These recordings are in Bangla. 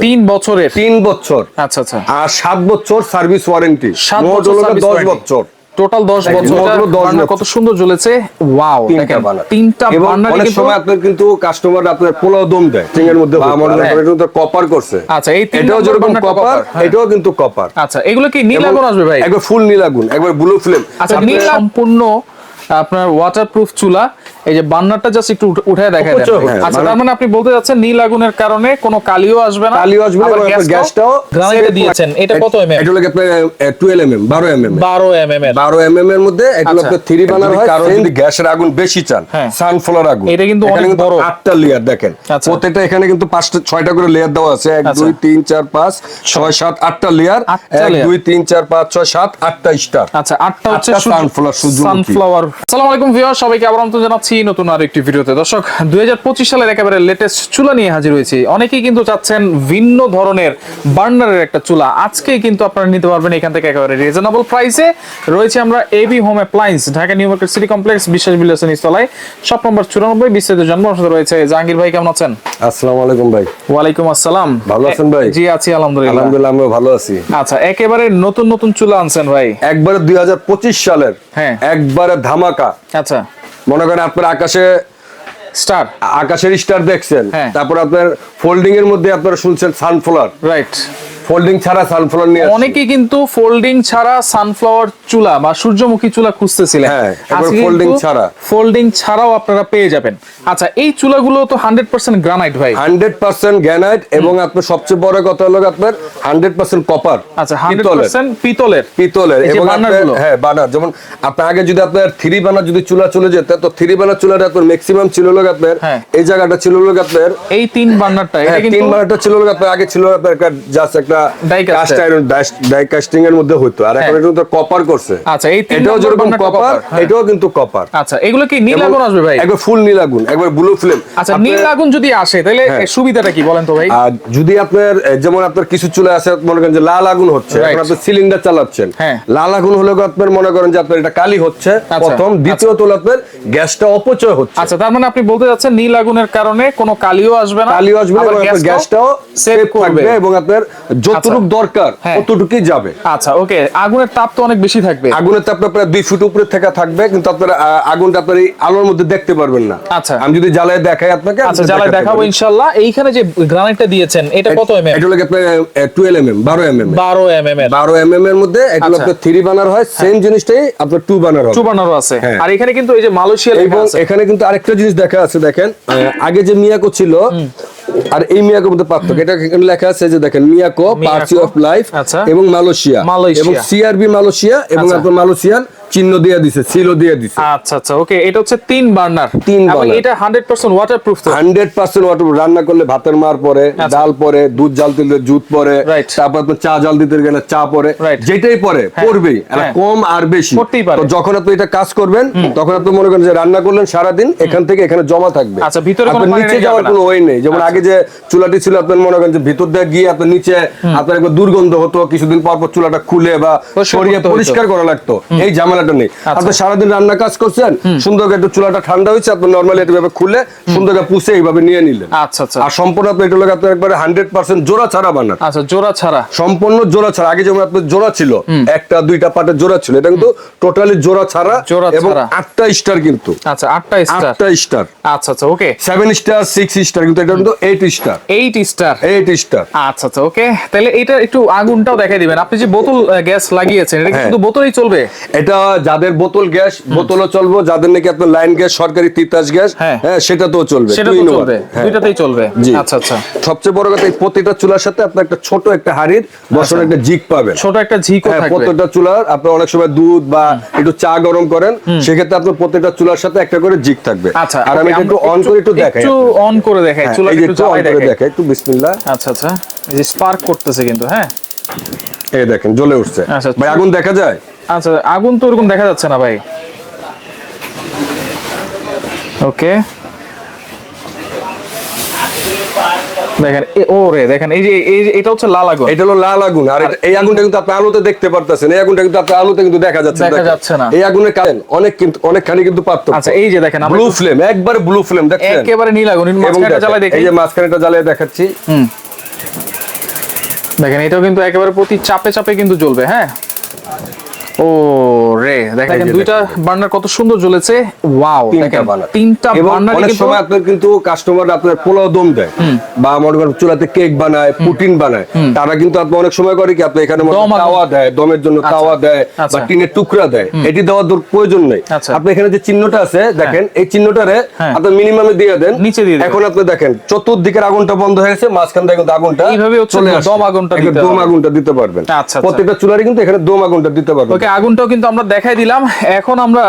3 বছরের 3 বছর। আচ্ছা আচ্ছা। আর 7 বছর সার্ভিস ওয়ারেন্টি, মোট হলো 10 বছর। টোটাল 10 বছর। কত সুন্দর জ্বলেছে, ওয়াও। দেখেন তিনটা বার্নার। অনেক সময় আপনার কিন্তু কাস্টমার আপনার পোলাও দম দেয় চিংড়ির মধ্যে, এটা কপার করছে। আচ্ছা, এই এটাও যেরকম কপার, এটাও কিন্তু কপার। আচ্ছা, এগুলো কি নীল আগুন আসবে ভাই? একবার ফুল নীল আগুন, একবার ব্লু ফ্লেম। আচ্ছা, নীল সম্পূর্ণ আপনার ওয়াটারপ্রুফ চুলা। এই যে বার্নারটা জাস্ট একটু উঠায় দেখায় দেন। আচ্ছা, তার মানে আপনি বলতে যাচ্ছেন নীল আগুনের কারণে কোনো কালিও আসবে না। কালিও আসবে না, এবং গ্যাসটাও গ্রানাইটে দিয়েছেন। এটা কত এমএম? এটা হলো আপনার 12 এমএম, 12 এমএম। 12 এমএম এর 12 এমএম এর মধ্যে এগুলো আপনার 3 বানার হয়। কারণ যদি গ্যাসের আগুন বেশি চান, সানফ্লাওয়ার আগুন, এটা কিন্তু অনেক বড় 8টা লেয়ার দেখেন। প্রত্যেকটা এখানে কিন্তু 5টা 6টা করে লেয়ার দেওয়া আছে। 1 2 3 4 5 6 7 8টা লেয়ার। 1 2 3 4 5 6 7 8টা স্টার। আচ্ছা, 8টা হচ্ছে সানফ্লাওয়ার, সূর্যমুখী। সানফ্লাওয়ার। আসসালামু আলাইকুম ভিউয়ার, সবাইকে আবার আমন্ত্রণ জানাচ্ছি নতুন আরেকটি ভিডিওতে। দর্শক, 2025 সালের একেবারে লেটেস্ট চুলা নিয়ে হাজির হয়েছি। অনেকেই কিন্তু চাচ্ছেন ভিন্ন ধরনের বার্নারের একটা চুলা। আজকেই কিন্তু আপনারা নিতে পারবেন এখান থেকে একেবারে রিজনেবল প্রাইসে। রয়েছে আমরা AB home appliance, Dhaka new market city complex, Biswas builders নিচতলায়, শপ নম্বর 94। বিস্তারিত জানবো। আমাদের সাথে রয়েছে জাহাঙ্গীর ভাই। কেমন আছেন? আসসালামু আলাইকুম ভাই। ওয়ালাইকুম আসসালাম। ভালো আছেন ভাই? জি আছি আলহামদুলিল্লাহ। আলহামদুলিল্লাহ, আমিও ভালো আছি। আচ্ছা, একেবারে নতুন নতুন চুলা আনছেন ভাই? একবারে 2025 সালের, হ্যাঁ, একবারে ধামাকা। আচ্ছা, মনে করেন আপনার স্টার, আকাশের স্টার দেখছেন, হ্যাঁ। তারপর আপনার ফোল্ডিং এর মধ্যে আপনারা শুনছেন সানফ্লাওয়ার। রাইট। ফোল্ডিং ছাড়া সানফ্লাওয়ার নিয়ে আসছি। অনেকেই কিন্তু ফোল্ডিং ছাড়া সানফ্লাওয়ার চুলা বা সূর্যমুখী চুলা খুঁজতেছিলেন। হ্যাঁ, এবার ফোল্ডিং ছাড়া, ফোল্ডিং ছাড়াও আপনারা পেয়ে যাবেন। আচ্ছা, এই চুলাগুলো তো 100% গ্রানাইট ভাই। 100% গ্রানাইট, এবং আপনার সবচেয়ে বড় কথা হলো আপনার 100% কপার। আচ্ছা, 100% পিতলের। এবং হ্যাঁ, বানার যেমন আপনার আগে যদি আপনার 3 বানার যদি চুলা চলে যেত, তো 3 বানার চুলাটা আপনার ম্যাক্সিমাম ছিল লোক আপনার এই জায়গাটা ছিল লোক আপনার এই 3 বার্নারটা। এটা কিন্তু 3 বানারটা ছিল লোক আপনার আগে ছিল আপনার জাস্ট একটা কাস্ট আয়রন ডাই কাস্টিং এর মধ্যে হতো। আর এখন এটা তো কপার করছে। আচ্ছা, এই 3 এটাও যেরকম কপার, এটাও কিন্তু কপার। আচ্ছা, এগুলো কি নীল আগুন আসবে ভাই? একবার ফুল নীল আগুন, একবার ব্লু ফ্লেম। আচ্ছা, নীল আগুন যদি আসে তাহলে সুবিধাটা কি বলেন তো ভাই? আর যদি আপনার যেমন আপনার কিছু চুলা আছে মনে করেন যে লাল আগুন হচ্ছে, এখন আপনি সিলিন্ডার চালাচ্ছেন, লাল আগুন হলে আপনার মনে করেন যে আপনার এটা কালি হচ্ছে প্রথম, দ্বিতীয়ত আপনার গ্যাসটা অপচয় হচ্ছে। আচ্ছা, তার মানে আপনি বলতে যাচ্ছেন নীল আগুনের কারণে কোনো কালিও আসবে না, কালিও আসবে না, এবং আপনার গ্যাসটাও সেভ করবে, এবং আপনার যতটুকু দরকার ততটুকুই যাবে। আচ্ছা, ওকে। আগুনের তাপ তো অনেক বেশি থাকবে। আগুনের তাপ প্রায় 2 ফুট উপরে থেকে থাকবে, কিন্তু আপনার আগুনটা আপনার এই আলোর মধ্যে দেখতে পারবেন না। আচ্ছা, আমি যদি জ্বালায় দেখাই আপনাকে। আচ্ছা, জ্বালায় দেখাবো ইনশাআল্লাহ। এইখানে যে গ্রানাইটটা দিয়েছেন এটা কত এমএম? এটা হলো আপনার 12 এমএম, 12 এমএম। 12 এমএম এর 12 এমএম এর মধ্যে এগুলো আপনার 3 বানার হয়, সেম জিনিসটাই আপনার 2 বানার হবে। 2 বানারও আছে। আর এখানে কিন্তু এই যে মালয়েশিয়া লেখা আছে। এখানে কিন্তু আরেকটা জিনিস দেখা আছে, দেখেন আগে যে মিয়াকো ছিল আর এই মিয়াকোর মধ্যে পার্থক্য। এটা এখানে লেখা আছে যে দেখেন মিয়াকো পার্সি অফ লাইফ এবং মালয়েশিয়া, এবং সিআরবি মালয়েশিয়া, এবং আপনার মালয়েশিয়ান চিহ্ন দিয়ে দিছে, সিলও দিয়ে দিছে। আচ্ছা আচ্ছা, ওকে। এটা হচ্ছে 3 বার্নার। এবং এটা 100% ওয়াটারপ্রুফ তো? 100% ওয়াটারপ্রুফ। রান্না করলে ভাতের মার পরে, ডাল পরে, দুধ জাল দিলে দুধ পরে, তারপর আপনি চা জাল দিতে গেলে চা পরে, যেটাই পরে পড়বেই, এটা কম আর বেশি। তো যখন আপনি এটা কাজ করবেন তখন আপনি মনে করেন যে রান্না করলেন সারা দিন, এখান থেকে এখানে জমা থাকবে। আচ্ছা, ভিতরে কোনো নিচে যাওয়ার কোনো ওয়ে নেই। যেমন আগে যে চুলাটি ছিল আপনার মনে করেন যে ভিতর দিয়ে গিয়ে আপনার নিচে আপনার একবার দুর্গন্ধ হতো, কিছুদিন পর পর চুলাটা খুলে বা সরিয়ে পরিষ্কার করা লাগতো। এই ঝামেলাটা নেই। আপনি সারাদিন রান্না কাজ করছেন, সুন্দর একটু চুলাটা ঠান্ডা হয়েছে, আপনি নরমালি এটা খুলে সুন্দর পুষে এইভাবে নিয়ে নিলেন। আচ্ছা আচ্ছা। আর সম্পূর্ণ আপনি এটা আপনার একবারে 100% জোড়া ছাড়া বানান। আচ্ছা, জোড়া ছাড়া, সম্পূর্ণ জোড়া ছাড়া। আগে যেমন আপনার জোড়া ছিল, একটা দুইটা পাটের জোড়া ছিল, এটা কিন্তু টোটালি জোড়া ছাড়া, এবং 8টা স্টার কিন্তু। আচ্ছা, 8টা স্টার। 8টা স্টার। আচ্ছা আচ্ছা, ওকে। 7 স্টার, 6 স্টার, কিন্তু এটা কিন্তু 8 স্টার। 8 স্টার। 8 স্টার। আচ্ছা আচ্ছা, ওকে। তাহলে এটা একটু আগুনটাও দেখাই দিবেন। আপনি যে বোতল গ্যাস লাগিয়েছেন, এটা কিন্তু বোতলেই চলবে? এটা যাদের বোতল গ্যাস, বোতলও চলবে, যাদের নাকি আপনার লাইন গ্যাস, সরকারি তিতাস গ্যাস, হ্যাঁ সেটাতেও চলবে, সেটাতেও চলবে, দুইটাতেই চলবে। আচ্ছা আচ্ছা। সবচেয়ে বড় কথা, এই প্রতিটা চুলার সাথে আপনি একটা ছোট একটা হাড়ির বসানো একটা জিক পাবেন। ছোট একটা জিকও থাকবে। প্রত্যেকটা চুলার আপনি অনেক সময় দুধ বা একটু চা গরম করেন, সেক্ষেত্রে আপনার প্রত্যেকটা চুলার সাথে একটা করে জিক থাকবে। আচ্ছা, আর আমি একটু অন করে একটু দেখাই, একটু অন করে দেখাই, চুলাটা একটু জ্বালাই দেখাই, একটু বিসমিল্লাহ। আচ্ছা আচ্ছা, এই যে স্পার্ক করতেছে কিন্তু, হ্যাঁ এই দেখেন জ্বলে উঠছে। ভাই আগুন দেখা যায়? আচ্ছা, আগুন তো এরকম দেখা যাচ্ছে না ভাই। ওকে, দেখেন ওরে, দেখেন এই যে এটা হচ্ছে লাল আগুন। এটা হলো লাল আগুন। আর এই আগুনটা কিন্তু আপনি আলোতে দেখতে পারতেছেন, এই আগুনটা কিন্তু আপনি আলোতে কিন্তু দেখা যাচ্ছে না। এই আগুনের কারণ অনেকখানি কিন্তু পার্থক্য। আচ্ছা, এই যে দেখেন ব্লু ফ্লেম, একবারে ব্লু ফ্লেম, দেখেন একেবারে নীল আগুন। মাঝখানেটা জ্বালাই দেখাই, এই যে মাঝখানেটা জ্বালিয়ে দেখাচ্ছি। দেখেন এটাও কিন্তু একেবারে প্রতি চাপে চাপে কিন্তু জ্বলবে। হ্যাঁ, ও রে দেখেন দুইটা বার্নার কত সুন্দর জ্বলেছে। ওয়াও, তিনটা বার্নার। অনেক সময় আপনার কিন্তু কাস্টমার আপনার পোলাও দম দেয় বা মনে করেন চুলাতে কেক বানায়, পুটিন বানায়, তারা কিন্তু আপনি অনেক সময় করে কি আপনি এখানে তাওয়া দেয়, দমের জন্য তাওয়া দেয় বা টিনের টুকরা দেয়, এটি দেওয়ার প্রয়োজন নেই। আপনি এখানে যে চিহ্নটা আছে দেখেন, এই চিহ্নটারে আপনি মিনিমামে দিয়ে দেন, নিচে দিয়ে দেন। এখন আপনি দেখেন চতুর্দিকের আগুনটা বন্ধ হয়ে গেছে, মাঝখান থেকে কিন্তু আগুনটা এইভাবে চলে আসে, দম আগুনটা দিতে পারবেন। প্রত্যেকটা চুলারই কিন্তু এখানে দম আগুনটা দিতে পারবেন। আগুনটাও কিন্তু আমরা দেখাই দিলাম। এখন আমরা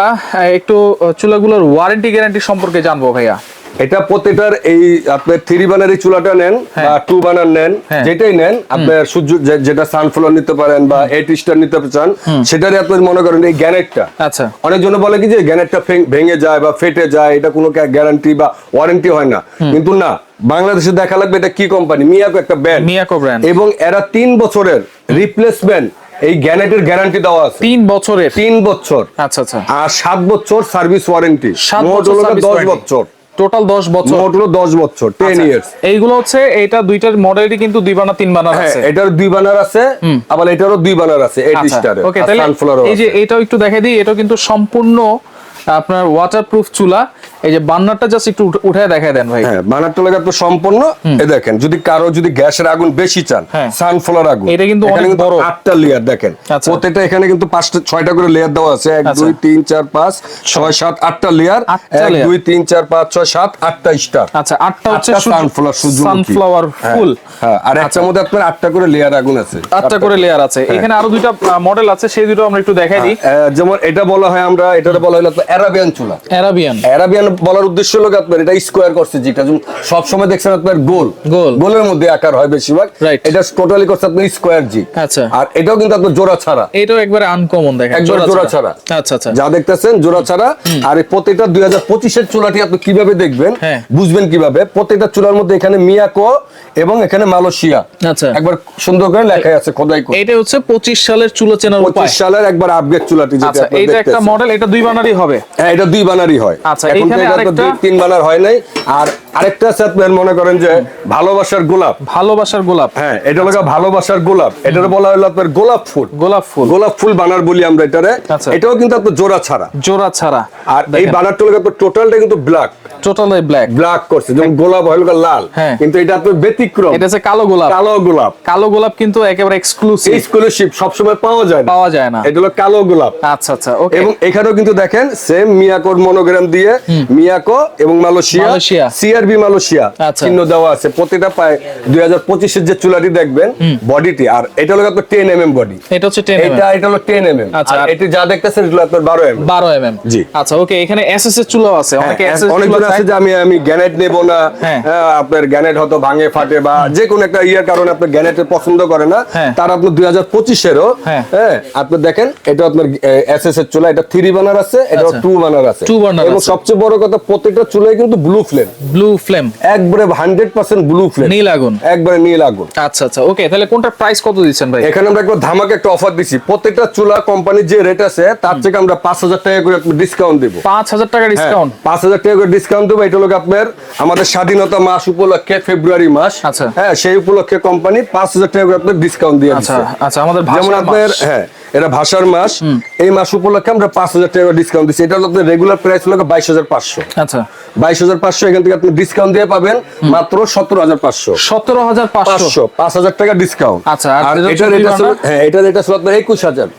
একটু চুলাগুলোর ওয়ারেন্টি গ্যারান্টি সম্পর্কে জানবো ভাইয়া। এটা প্রত্যেকটার এই আপনার 3 বার্নার এই চুলাটা নেন বা 2 বার্নার নেন, যেটাই নেন আপনার সূর্য যেটা সানফ্লাওয়ার নিতে পারেন বা 8 স্টার নিতে চান, সেটারই আপনি মনে করেন এই গ্যানেটটা। আচ্ছা, অনেকজন বলে কি যে গ্যানেটটা ভেঙে যায় বা ফেটে যায়, এটা কোনো গ্যারান্টি বা ওয়ারেন্টি হয় না, কিন্তু না, বাংলাদেশে দেখা লাগবে এটা কি কোম্পানি, মিয়াকো একটা ব্র্যান্ড, মিয়াকো ব্র্যান্ড, এবং এরা 3 বছরের রিপ্লেসমেন্ট এই গ্যানেটের গ্যারান্টি দেওয়া আছে। 3 বছরের, 3 বছর। আচ্ছা আচ্ছা। আর 7 বছর সার্ভিস ওয়ারেন্টি, মোট হলো 10 বছর, টোটাল 10 বছর, মোট হলো 10 বছর, 10 ইয়ার্স। এইগুলো হচ্ছে এটা দুইটার মডেলই কিন্তু 2 বার্নার 3 বার্নার আছে। এটার 2 বার্নার আছে, আবার এটারও 2 বার্নার আছে 8 স্টারে। ওকে, তাহলে এই যে এটাও একটু দেখাই দিই, এটা কিন্তু সম্পূর্ণ আপনার ওয়াটারপ্রুফ চুলা। এই যে বার্নারটা জাস্ট একটু উঠায় দেখায় দেন ভাই। হ্যাঁ, বার্নারটা লাগে আপনার সম্পূর্ণ। এই দেখেন, যদি কারো যদি গ্যাসের আগুন বেশি চান, সানফ্লাওয়ার আগুন, এটা কিন্তু অনেক বড় 8টা লেয়ার দেখেন। প্রত্যেকটা এখানে কিন্তু 6টা করে লেয়ার দেওয়া আছে। 1 2 3 4 5 6 7 8টা লেয়ার। 1 2 3 4 5 6 7 8টা স্টার। আচ্ছা, 8টা হচ্ছে সানফ্লাওয়ার ফুল। হ্যাঁ, আর একটার মধ্যে আপনার 8টা করে লেয়ার আগুন আছে, 8টা করে লেয়ার আছে। এখানে আরো দুইটা মডেল আছে, সেই দুটো আমরা একটু দেখাই দিই। যেমন এটা বলা হয়, আমরা এটারে বলা হলো অ্যারাবিয়ান চুলা। অ্যারাবিয়ান বলার উদ্দেশ্য হলো আপনার এটা স্কোয়ার করছে, যেটা সব সময় দেখছেন আপনার গোলের মধ্যে আকার হয় বেশিরভাগ, এটা টোটালি করছে আপনার স্কোয়ার জি। আচ্ছা, আর এটাও কিন্তু আপনার জোড়া ছাড়া, এটাও একবারে আনকমন দেখেন, একবার জোড়া ছাড়া। আচ্ছা আচ্ছা, যা দেখতেছেন জোড়া ছাড়া। আর এই প্রত্যেকটা 2025 এর চুলাটি আপনি কিভাবে দেখবেন, বুঝবেন কিভাবে, প্রত্যেকটা চুলার মধ্যে এখানে মিয়াকো এবং এখানে মালয়েশিয়া আচ্ছা একবার সুন্দর করে লেখা আছে খোদাই করে। এটা হচ্ছে 25 সালের চুলা চেনার উপায়, 25 সালের একবার আপডেট চুলাটি, যেটা আপনি দেখতেছেন। এটা একটা মডেল, এটা 2 বার্নারই হবে। হ্যাঁ, এটা 2 বার্নারই হয়। আচ্ছা, এখানে আরেকটা 3 বার্নার হয় নাই। আর আরেকটা আছে আপনার মনে করেন যে ভালোবাসার গোলাপ। হ্যাঁ, এটা হলো ভালোবাসার গোলাপ। এটার বলা হলো আপনার গোলাপ ফুল বানার বলি আমরা এটারে। এটাও কিন্তু আপনার জোড়া ছাড়া। আর এই বানারটা হলো আপনার টোটালটা কিন্তু ব্ল্যাক, টোটালি ব্ল্যাক করছে, যেমন গোলাপ হলো লাল, কিন্তু এটা আপনার ব্যতিক্রম, এটা হচ্ছে কালো গোলাপ কিন্তু একেবারে এক্সক্লুসিভ, সব সময় পাওয়া যায় না। এটা হলো কালো গোলাপ। আচ্ছা আচ্ছা, ওকে। এবং এখানেও কিন্তু দেখেন সেম মিয়াকোর মনোগ্রাম দিয়ে মিয়াকো এবং মালয়েশিয়া সিআরবি মালয়েশিয়া চিহ্ন দেওয়া আছে। প্রতিটা পায় 2025 এর যে চুলাটি দেখবেন বডিটি, আর এটা হলো আপনার 10 mm বডি, এটা হচ্ছে 10 mm, এটা হলো 10 mm। আচ্ছা, আর এটি যা দেখতেছেন এটা হলো আপনার 12 mm। জি, আচ্ছা, ওকে। এখানে এসএস এর চুলাও আছে, অনেকে এসএস অনেকজন আছে যে আমি গ্যানেট নেব না, আপনার গ্যানেট হয়তো ভাঙে ফাটে বা যে কোন একটা ইয়ার কারণে আপনি গ্যানেটের পছন্দ করে না, তার আপনি 2025 এরও আপনি দেখেন এটা আপনার এসএস এর চুলা, এটা 3 বার্নার আছে, এটা 2 বার্নার আছে। এবং সবচেয়ে বড় কথা, প্রত্যেকটা চুলায় কিন্তু ব্লু ফ্লেম একবারে 100% ব্লু ফ্লেম, নীল আগুন, একবারে নীল আগুন। আচ্ছা আচ্ছা, ওকে। তাহলে কোনটার প্রাইস কত দিচ্ছেন ভাই? এখানে আমরা একবার ধামাকা একটা অফার দিছি। প্রত্যেকটা চুলা কোম্পানির যে রেট আছে তার থেকে আমরা 5000 টাকা করে ডিসকাউন্ট দেব। 5000 টাকা ডিসকাউন্ট? 5000 টাকা করে ডিসকাউন্ট দেব। এটা হলো আপনার আমাদের স্বাধীনতা মাস উপলক্ষে, ফেব্রুয়ারি মাস। আচ্ছা, হ্যাঁ, সেই উপলক্ষে কোম্পানি 5000 টাকা করে আপনাদের ডিসকাউন্ট দিয়ে দিচ্ছে। আচ্ছা আচ্ছা, আমাদের যেমন আপনার এটা ভাষার মাস, এই মাস উপলক্ষে আমরা 5000 টাকা ডিসকাউন্ট দিচ্ছি। এটা হলো আপনার রেগুলার প্রাইস হলো 22500। আচ্ছা, 22500, এখান থেকে আপনি ডিসকাউন্ট দিয়ে পাবেন মাত্র 17500। 17500, 5000 টাকা ডিসকাউন্ট। আচ্ছা, আর এটা রেট আছে, এটা রেট আছে আপনার 21000।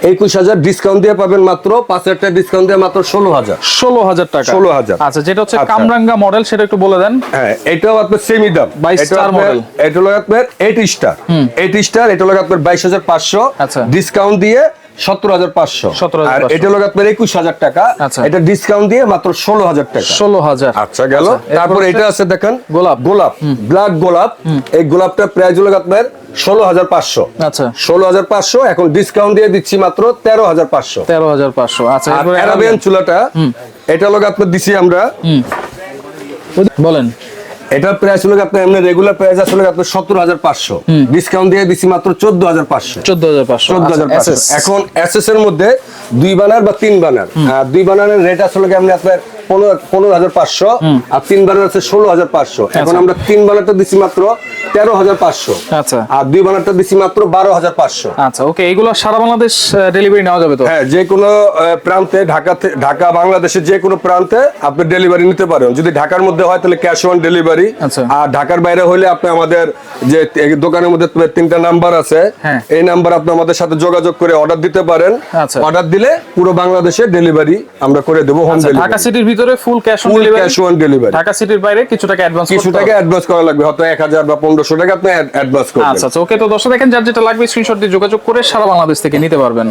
21000 ডিসকাউন্ট দিয়ে পাবেন মাত্র 5000 টাকা ডিসকাউন্ট দিয়ে মাত্র 16000 টাকা। 16000। আচ্ছা, যেটা হচ্ছে কামরাঙ্গা মডেল, সেটা একটু বলে দেন। হ্যাঁ, এটাও আপনার সেমি দাম, 22 স্টার মডেল। এটা হলো আপনার 8 স্টার। 8 স্টার, এটা হলো আপনার 22500। আচ্ছা, ডিসকাউন্ট দিয়ে 17500। আর এটা হলো আপনার 21000 টাকা। এটা ডিসকাউন্ট দিয়ে মাত্র 16000 টাকা। 16000। আচ্ছা, গেল। তারপর এটা আছে দেখেন গোলাপ, ব্ল্যাক গোলাপ। এই গোলাপটার প্রাইস হলো আপনার 16500। আচ্ছা, 16500, এখন ডিসকাউন্ট দিয়ে দিচ্ছি মাত্র 13500। 13500। আচ্ছা, এরপর অ্যারাবিয়ান চুলাটা, এটা হলো আপনার দিছি আমরা, বলেন। এটার প্রাইস হলো আপনার এমনি রেগুলার প্রাইস আসলে আপনার 17500, ডিসকাউন্ট দিয়ে দিছি মাত্র 14500। 14500। এখন এসএস এর মধ্যে 2 বার্নার বা 3 বার্নার, 2 বার্নারের রেট আসলে আপনি আপনার 15,500 আর 3 বানার আছে 16,500। এখন আমরা 3 বানারটা দিছি মাত্র 13,500। আচ্ছা আর 2 বানারটা দিছি মাত্র 12,500। আচ্ছা ওকে, এগুলো সারা বাংলাদেশ ডেলিভারি নেওয়া যাবে তো? হ্যাঁ, যে কোনো প্রান্তে ঢাকা বাংলাদেশের যে কোনো প্রান্তে আপনি ডেলিভারি নিতে পারেন। যদি ঢাকার মধ্যে হয় তাহলে ক্যাশ অন ডেলিভারি। আচ্ছা। আর ঢাকার বাইরে হলে আপনি আমাদের যে দোকানের মধ্যে 3টা নাম্বার আছে, হ্যাঁ। এই নাম্বার আপনি আমাদের সাথে যোগাযোগ করে অর্ডার দিতে পারেন। আচ্ছা। অর্ডার দিলে পুরো বাংলাদেশে ডেলিভারি আমরা করে দেব, হোম আচ্ছা, ঢাকা ডেলিভারি। সিটির ভিতরে full cash on food delivery? Cash on delivery. Dhaka সিটির বাইরে কিছু টাকা অ্যাডভান্স কিছু টাকা অ্যাডভান্স করা লাগবে, হয়তো 1,000 বা 1,500 টাকা আপনি অ্যাডভান্স করবেন। আচ্ছা আচ্ছা ওকে, তো দর্শক দেখেন যার যেটা লাগবে স্ক্রিনশট দিয়ে যোগাযোগ করে সারা বাংলাদেশ থেকে নিতে পারবেন।